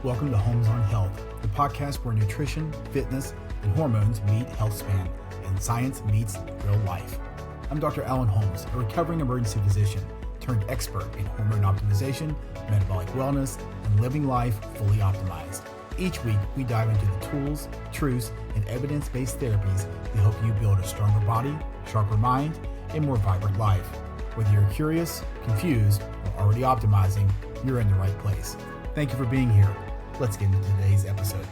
Welcome to Homes on Health, the podcast where nutrition, fitness, and hormones meet health span and science meets real life. I'm Dr. Alan Holmes, a recovering emergency physician turned expert in hormone optimization, metabolic wellness, and living life fully optimized. Each week, we dive into the tools, truths, and evidence-based therapies that help you build a stronger body, sharper mind, and more vibrant life. Whether you're curious, confused, or already optimizing, you're in the right place. Thank you for being here. Let's get into today's episode.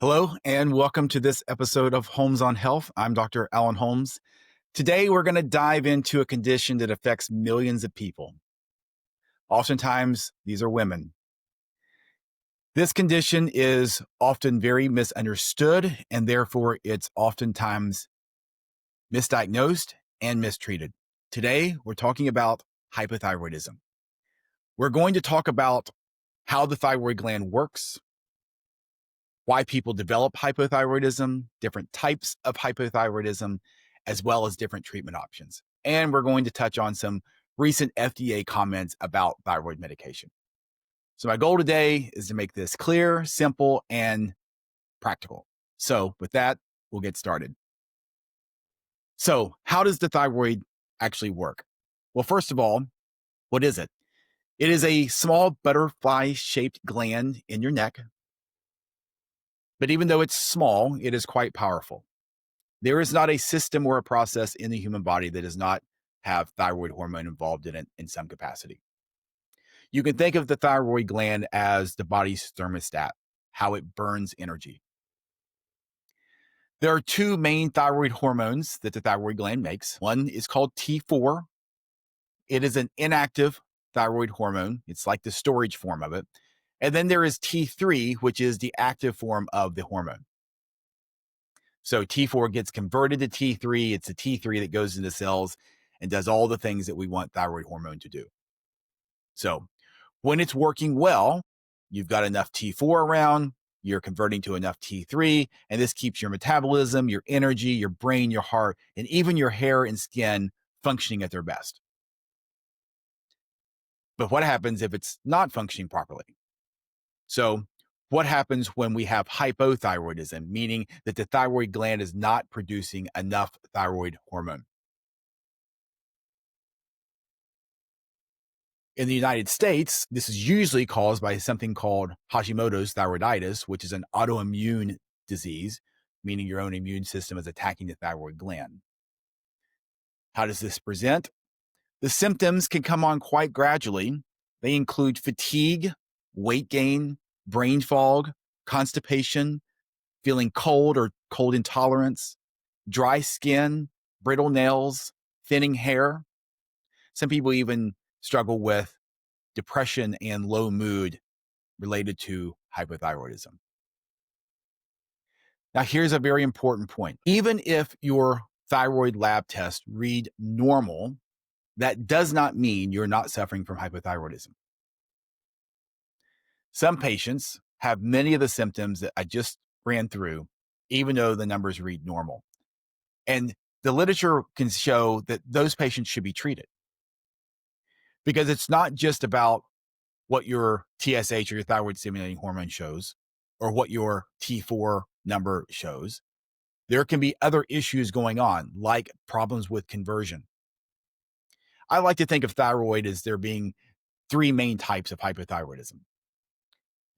Hello, and welcome to this episode of Homes on Health. I'm Dr. Alan Holmes. Today, we're going to dive into a condition that affects millions of people. Oftentimes, these are women. This condition is often very misunderstood, and therefore, it's oftentimes misdiagnosed and mistreated. Today, we're talking about hypothyroidism. We're going to talk about how the thyroid gland works, why people develop hypothyroidism, different types of hypothyroidism, as well as different treatment options. And we're going to touch on some recent FDA comments about thyroid medication. So my goal today is to make this clear, simple, and practical. So with that, we'll get started. So how does the thyroid actually work? Well, first of all, what is it? It is a small butterfly-shaped gland in your neck. But even though it's small, it is quite powerful. There is not a system or a process in the human body that does not have thyroid hormone involved in it in some capacity. You can think of the thyroid gland as the body's thermostat, how it burns energy. There are two main thyroid hormones that the thyroid gland makes. One is called T4. It is an inactive thyroid hormone. It's like the storage form of it. And then there is T3, which is the active form of the hormone. So T4 gets converted to T3. It's the T3 that goes into cells and does all the things that we want thyroid hormone to do. So when it's working well, you've got enough T4 around, you're converting to enough T3, and this keeps your metabolism, your energy, your brain, your heart, and even your hair and skin functioning at their best. But what happens if it's not functioning properly? So what happens when we have hypothyroidism, meaning that the thyroid gland is not producing enough thyroid hormone? In the United States, this is usually caused by something called Hashimoto's thyroiditis, which is an autoimmune disease, meaning your own immune system is attacking the thyroid gland. How does this present? The symptoms can come on quite gradually. They include fatigue, weight gain, brain fog, constipation, feeling cold or cold intolerance, dry skin, brittle nails, thinning hair. Some people even struggle with depression and low mood related to hypothyroidism. Now, here's a very important point. Even if your thyroid lab tests read normal, that does not mean you're not suffering from hypothyroidism. Some patients have many of the symptoms that I just ran through, even though the numbers read normal. And the literature can show that those patients should be treated. Because it's not just about what your TSH or your thyroid stimulating hormone shows, or what your T4 number shows. There can be other issues going on, like problems with conversion. I like to think of thyroid as there being three main types of hypothyroidism.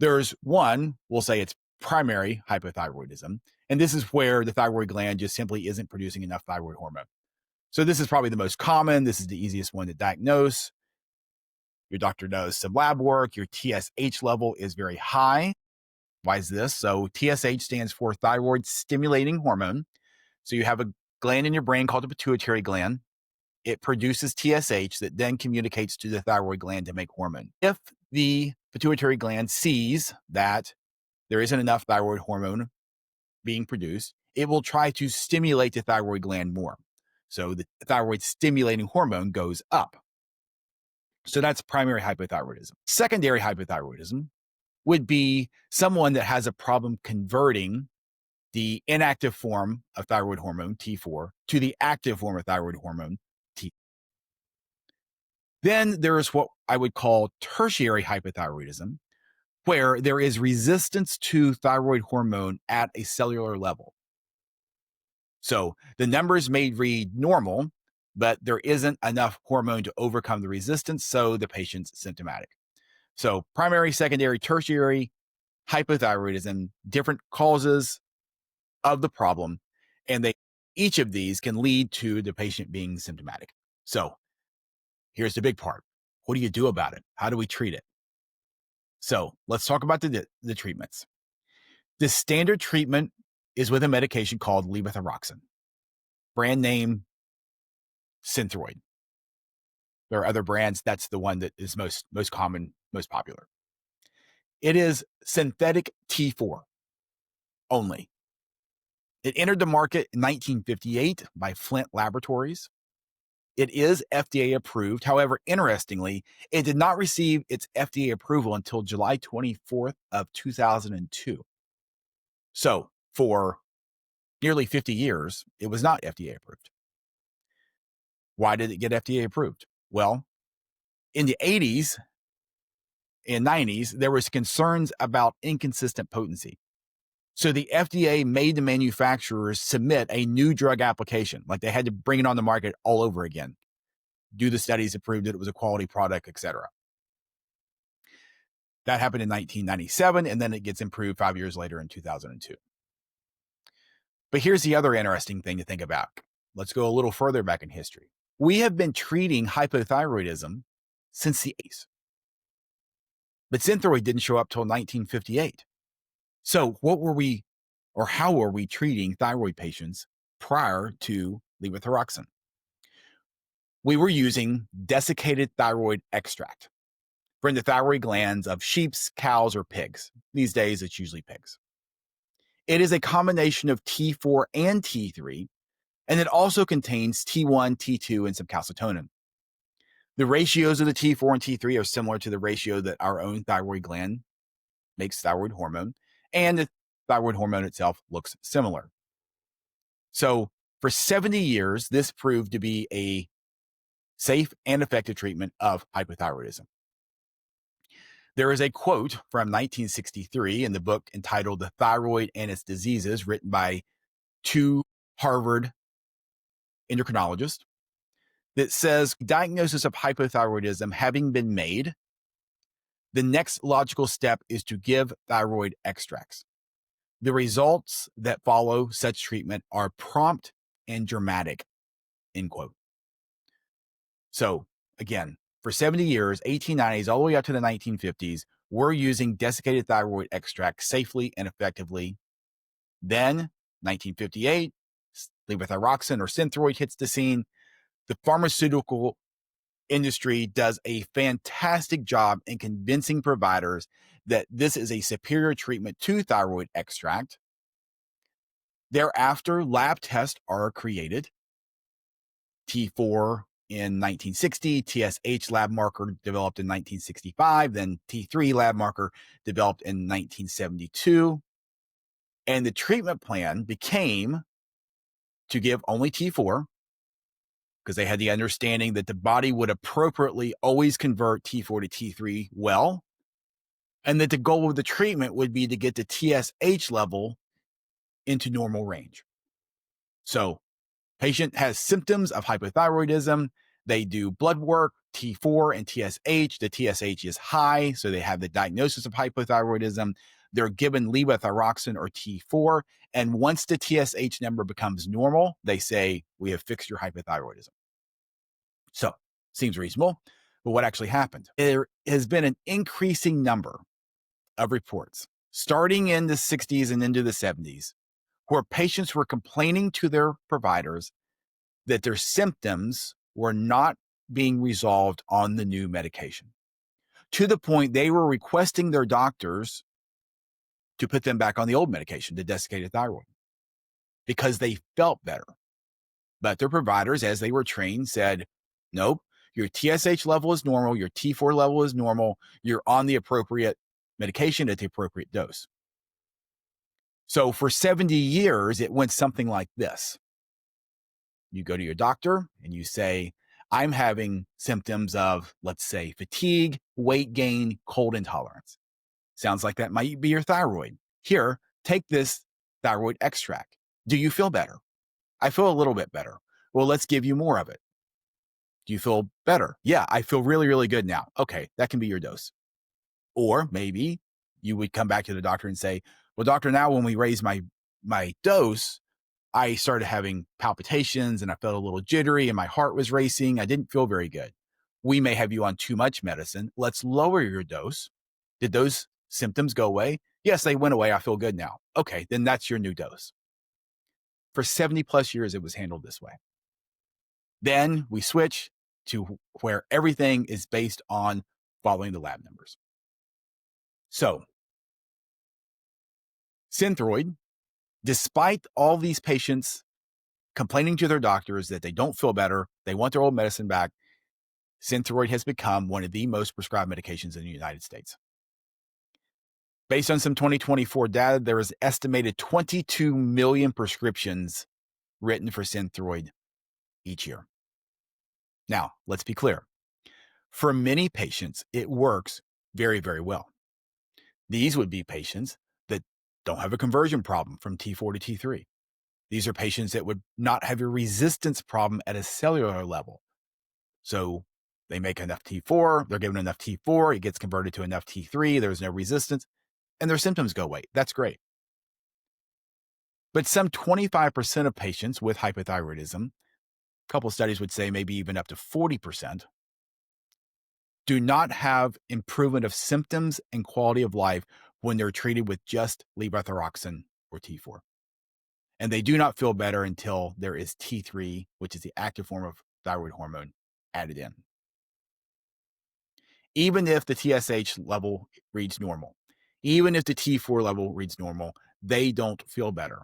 There's one, we'll say it's primary hypothyroidism, and this is where the thyroid gland just simply isn't producing enough thyroid hormone. So this is probably the most common. This is the easiest one to diagnose. Your doctor does some lab work. Your TSH level is very high. Why is this? So TSH stands for thyroid stimulating hormone. So you have a gland in your brain called the pituitary gland. It produces TSH that then communicates to the thyroid gland to make hormone. If the pituitary gland sees that there isn't enough thyroid hormone being produced, it will try to stimulate the thyroid gland more. So the thyroid stimulating hormone goes up. So that's primary hypothyroidism. Secondary hypothyroidism would be someone that has a problem converting the inactive form of thyroid hormone, T4, to the active form of thyroid hormone, T. Then there is what I would call tertiary hypothyroidism, where there is resistance to thyroid hormone at a cellular level. So the numbers may read normal, but there isn't enough hormone to overcome the resistance, so the patient's symptomatic. So primary, secondary, tertiary hypothyroidism, different causes of the problem, and each of these can lead to the patient being symptomatic. So here's the big part. What do you do about it? How do we treat it? So let's talk about the treatments. The standard treatment is with a medication called Levothyroxine, brand name Synthroid. There are other brands. That's the one that is most common, most popular. It is synthetic T4 only. It entered the market in 1958 by Flint Laboratories. It is FDA approved. However, interestingly, it did not receive its FDA approval until July 24th of 2002. So for nearly 50 years, it was not FDA approved. Why did it get FDA approved? Well, in the 80s and 90s, there was concerns about inconsistent potency. So the FDA made the manufacturers submit a new drug application, like they had to bring it on the market all over again, do the studies that proved that it was a quality product, etc. That happened in 1997, and then it gets improved 5 years later in 2002. But here's the other interesting thing to think about. Let's go a little further back in history. We have been treating hypothyroidism since the 80s. But Synthroid didn't show up till 1958. So how were we treating thyroid patients prior to levothyroxine? We were using desiccated thyroid extract from the thyroid glands of sheep, cows, or pigs. These days, it's usually pigs. It is a combination of T4 and T3, and it also contains T1, T2, and some calcitonin. The ratios of the T4 and T3 are similar to the ratio that our own thyroid gland makes thyroid hormone, and the thyroid hormone itself looks similar. So for 70 years, this proved to be a safe and effective treatment of hypothyroidism. There is a quote from 1963 in the book entitled The Thyroid and Its Diseases, written by two Harvard endocrinologists, that says, diagnosis of hypothyroidism having been made, the next logical step is to give thyroid extracts. The results that follow such treatment are prompt and dramatic, end quote. So again, for 70 years, 1890s, all the way up to the 1950s, we're using desiccated thyroid extract safely and effectively. Then 1958, levothyroxine or Synthroid hits the scene. The pharmaceutical industry does a fantastic job in convincing providers that this is a superior treatment to thyroid extract. Thereafter, lab tests are created. T4 in 1960, TSH lab marker developed in 1965, then T3 lab marker developed in 1972. And the treatment plan became to give only T4, because they had the understanding that the body would appropriately always convert T4 to T3 well, and that the goal of the treatment would be to get the TSH level into normal range. So patient has symptoms of hypothyroidism. They do blood work, T4 and TSH. The TSH is high, so they have the diagnosis of hypothyroidism. They're given levothyroxine or T4. And once the TSH number becomes normal, they say, we have fixed your hypothyroidism. So, seems reasonable. But what actually happened? There has been an increasing number of reports, starting in the 60s and into the 70s, where patients were complaining to their providers that their symptoms were not being resolved on the new medication, to the point they were requesting their doctors to put them back on the old medication, the desiccated thyroid, because they felt better. But their providers, as they were trained, said, nope, your TSH level is normal, your T4 level is normal, you're on the appropriate medication at the appropriate dose. So for 70 years, it went something like this. You go to your doctor and you say, I'm having symptoms of, let's say, fatigue, weight gain, cold intolerance. Sounds like that might be your thyroid. Here, take this thyroid extract. Do you feel better? I feel a little bit better. Well, let's give you more of it. Do you feel better? Yeah, I feel really, really good now. Okay, that can be your dose. Or maybe you would come back to the doctor and say, well, doctor, now when we raise my dose, I started having palpitations and I felt a little jittery and my heart was racing. I didn't feel very good. We may have you on too much medicine. Let's lower your dose. Did those symptoms go away? Yes, they went away. I feel good now. Okay, then that's your new dose. For 70 plus years, it was handled this way. Then we switch to where everything is based on following the lab numbers. So, Synthroid, despite all these patients complaining to their doctors that they don't feel better, they want their old medicine back, Synthroid has become one of the most prescribed medications in the United States. Based on some 2024 data, there is estimated 22 million prescriptions written for Synthroid each year. Now, let's be clear. For many patients, it works very, very well. These would be patients that don't have a conversion problem from T4 to T3. These are patients that would not have a resistance problem at a cellular level. So they make enough T4, they're given enough T4, it gets converted to enough T3, there's no resistance, and their symptoms go away. That's great. But some 25% of patients with hypothyroidism, a couple of studies would say maybe even up to 40%, do not have improvement of symptoms and quality of life when they're treated with just levothyroxine or T4. And they do not feel better until there is T3, which is the active form of thyroid hormone, added in. Even if the TSH level reads normal, even if the T4 level reads normal, they don't feel better.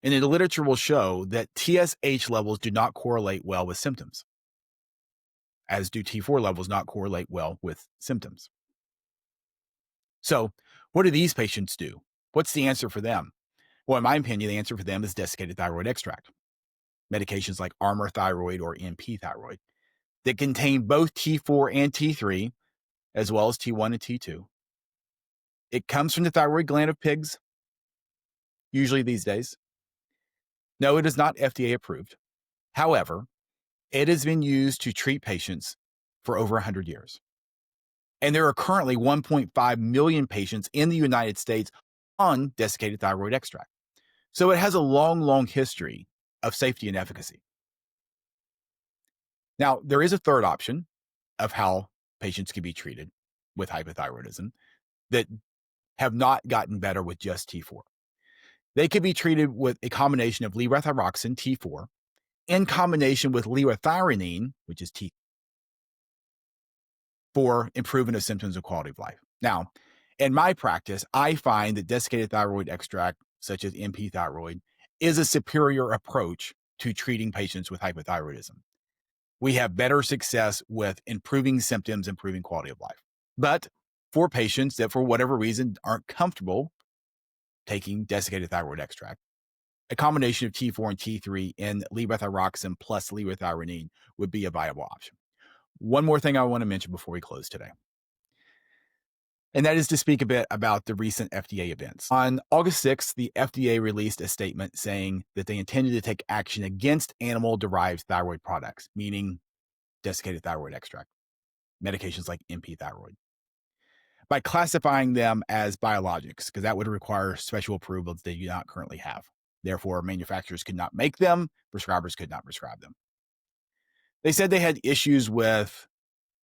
And the literature will show that TSH levels do not correlate well with symptoms, as do T4 levels not correlate well with symptoms. So what do these patients do? What's the answer for them? Well, in my opinion, the answer for them is desiccated thyroid extract. Medications like Armour Thyroid or MP Thyroid that contain both T4 and T3, as well as T1 and T2. It comes from the thyroid gland of pigs, usually these days. No, it is not FDA approved. However, it has been used to treat patients for over 100 years. And there are currently 1.5 million patients in the United States on desiccated thyroid extract. So it has a long, long history of safety and efficacy. Now, there is a third option of how patients can be treated with hypothyroidism that have not gotten better with just T4. They could be treated with a combination of levothyroxine, T4, in combination with levothyroxine, which is T, for improvement of symptoms and quality of life. Now, in my practice, I find that desiccated thyroid extract, such as MP Thyroid, is a superior approach to treating patients with hypothyroidism. We have better success with improving symptoms, improving quality of life. But for patients that, for whatever reason, aren't comfortable taking desiccated thyroid extract, a combination of T4 and T3 in levothyroxine plus levothyroxine would be a viable option. One more thing I want to mention before we close today, and that is to speak a bit about the recent FDA events. On August 6th, the FDA released a statement saying that they intended to take action against animal-derived thyroid products, meaning desiccated thyroid extract, medications like MP Thyroid, by classifying them as biologics, because that would require special approvals they do not currently have. Therefore, manufacturers could not make them, prescribers could not prescribe them. They said they had issues with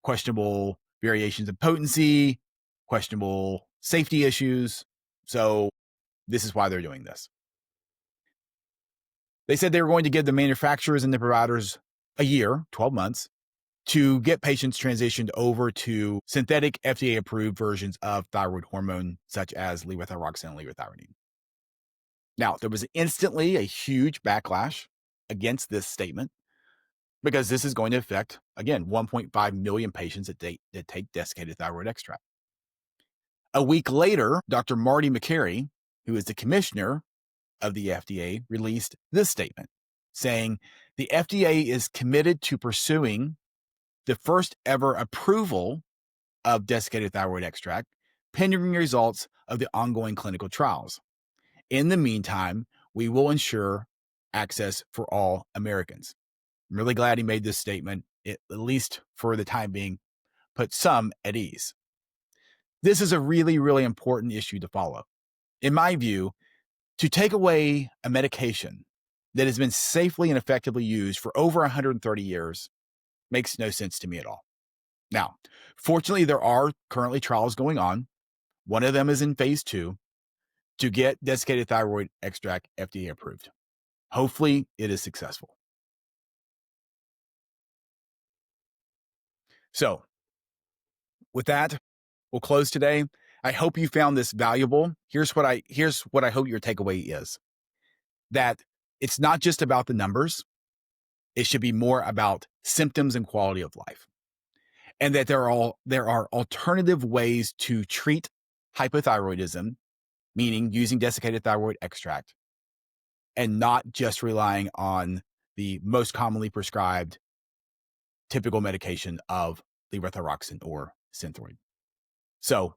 questionable variations in potency, questionable safety issues. So this is why they're doing this. They said they were going to give the manufacturers and the providers a year, 12 months, to get patients transitioned over to synthetic FDA-approved versions of thyroid hormone, such as levothyroxine and levothyroxine. Now, there was instantly a huge backlash against this statement because this is going to affect, again, 1.5 million patients that take desiccated thyroid extract. A week later, Dr. Marty Makary, who is the commissioner of the FDA, released this statement saying the FDA is committed to pursuing the first ever approval of desiccated thyroid extract pending results of the ongoing clinical trials. In the meantime, we will ensure access for all Americans. I'm really glad he made this statement. It, at least for the time being, put some at ease. This is a really, really important issue to follow. In my view, to take away a medication that has been safely and effectively used for over 130 years makes no sense to me at all. Now, fortunately, there are currently trials going on. One of them is in phase 2 to get desiccated thyroid extract FDA approved. Hopefully, it is successful. So, with that, we'll close today. I hope you found this valuable. Here's what I hope your takeaway is. That it's not just about the numbers. It should be more about symptoms and quality of life. And that there are alternative ways to treat hypothyroidism, meaning using desiccated thyroid extract, and not just relying on the most commonly prescribed typical medication of levothyroxine or Synthroid. So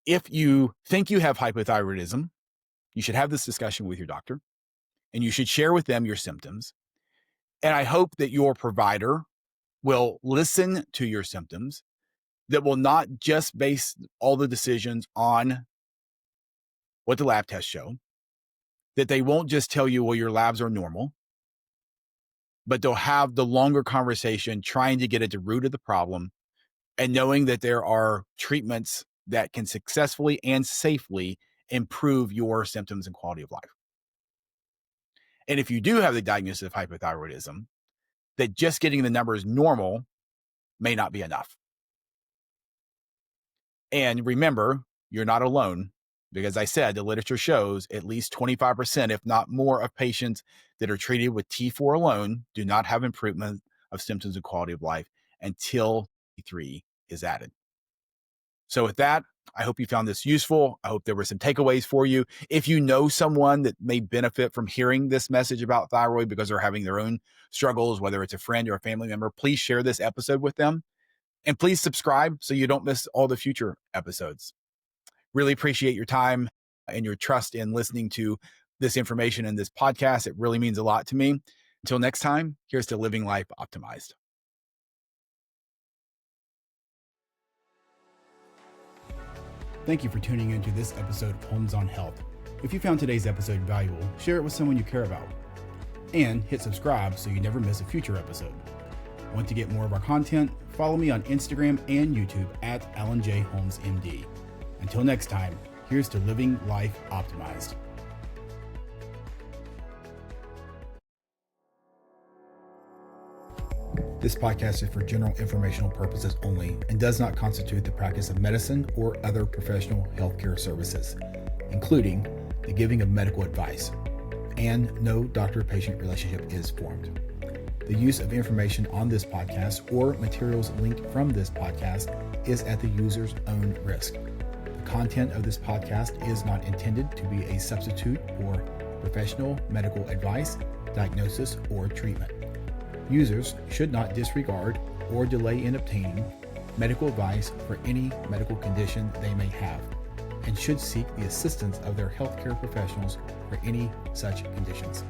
if you think you have hypothyroidism, you should have this discussion with your doctor, and you should share with them your symptoms. And I hope that your provider will listen to your symptoms, that will not just base all the decisions on what the lab tests show, that they won't just tell you, well, your labs are normal, but they'll have the longer conversation trying to get at the root of the problem and knowing that there are treatments that can successfully and safely improve your symptoms and quality of life. And if you do have the diagnosis of hypothyroidism, that just getting the numbers normal may not be enough. And remember, you're not alone, because I said the literature shows at least 25%, if not more, of patients that are treated with T4 alone do not have improvement of symptoms and quality of life until T3 is added. So with that, I hope you found this useful. I hope there were some takeaways for you. If you know someone that may benefit from hearing this message about thyroid because they're having their own struggles, whether it's a friend or a family member, please share this episode with them. And please subscribe so you don't miss all the future episodes. Really appreciate your time and your trust in listening to this information in this podcast. It really means a lot to me. Until next time, here's to living life optimized. Thank you for tuning into this episode of Homes on Health. If you found today's episode valuable, share it with someone you care about. And hit subscribe so you never miss a future episode. Want to get more of our content? Follow me on Instagram and YouTube at Alan J. Holmes MD. Until next time, here's to living life optimized. This podcast is for general informational purposes only and does not constitute the practice of medicine or other professional healthcare services, including the giving of medical advice, and no doctor-patient relationship is formed. The use of information on this podcast or materials linked from this podcast is at the user's own risk. The content of this podcast is not intended to be a substitute for professional medical advice, diagnosis, or treatment. Users should not disregard or delay in obtaining medical advice for any medical condition they may have, and should seek the assistance of their healthcare professionals for any such conditions.